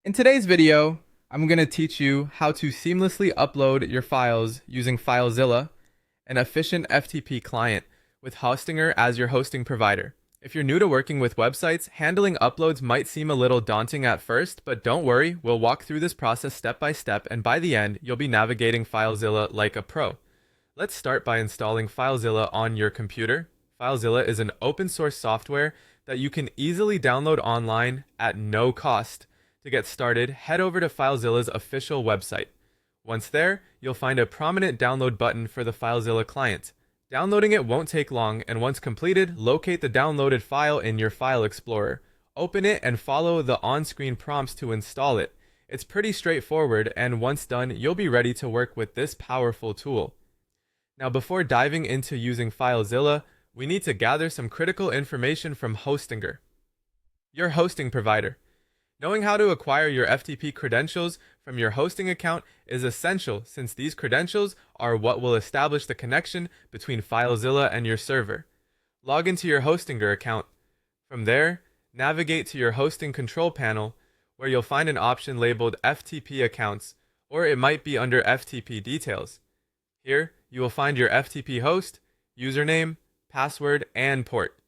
In today's video, I'm going to teach you how to seamlessly upload your files using Filezilla, an efficient FTP client with Hostinger as your hosting provider. If you're new to working with websites, handling uploads might seem a little daunting at first, but don't worry, we'll walk through this process step by step, and by the end, you'll be navigating Filezilla like a pro. Let's start by installing Filezilla on your computer. Filezilla is an open source software that you can easily download online at no cost. To get started, head over to Filezilla's official website. Once there, you'll find a prominent download button for the Filezilla client. Downloading it won't take long, and once completed, locate the downloaded file in your file explorer. Open it and follow the on-screen prompts to install it. It's pretty straightforward, and once done, you'll be ready to work with this powerful tool. Now, before diving into using Filezilla, we need to gather some critical information from Hostinger, your hosting provider. Knowing how to acquire your FTP credentials from your hosting account is essential, since these credentials are what will establish the connection between Filezilla and your server. Log into your Hostinger account. From there, navigate to your hosting control panel, where you'll find an option labeled FTP accounts, or it might be under FTP details. Here, you will find your FTP host, username, password, and port.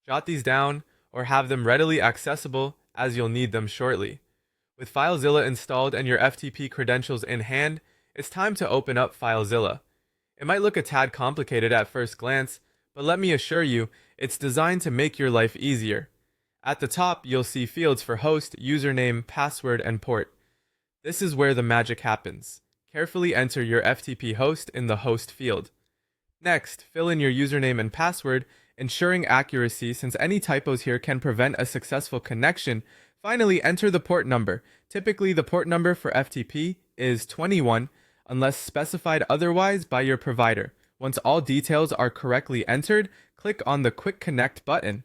Jot these down or have them readily accessible, as you'll need them shortly. With Filezilla installed and your FTP credentials in hand, it's time to open up Filezilla. It might look a tad complicated at first glance, but let me assure you, it's designed to make your life easier. At the top, you'll see fields for host, username, password, and port. This is where the magic happens. Carefully enter your FTP host in the host field. Next, fill in your username and password, ensuring accuracy since any typos here can prevent a successful connection. Finally, enter the port number. Typically, the port number for FTP is 21, unless specified otherwise by your provider. Once all details are correctly entered, click on the Quick Connect button.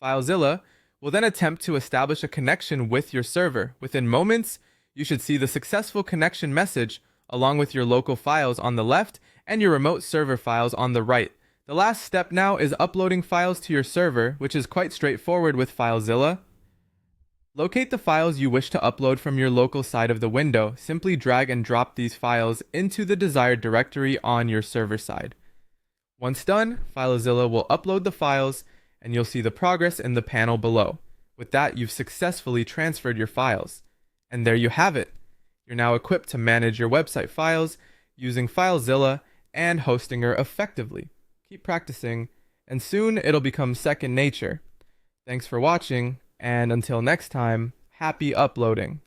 Filezilla will then attempt to establish a connection with your server. Within moments, you should see the successful connection message, along with your local files on the left and your remote server files on the right. The last step now is uploading files to your server, which is quite straightforward with Filezilla. Locate the files you wish to upload from your local side of the window. Simply drag and drop these files into the desired directory on your server side. Once done, Filezilla will upload the files, and you'll see the progress in the panel below. With that, you've successfully transferred your files. And there you have it. You're now equipped to manage your website files using Filezilla and Hostinger effectively. Keep practicing, and soon it'll become second nature. Thanks for watching, and until next time, happy uploading.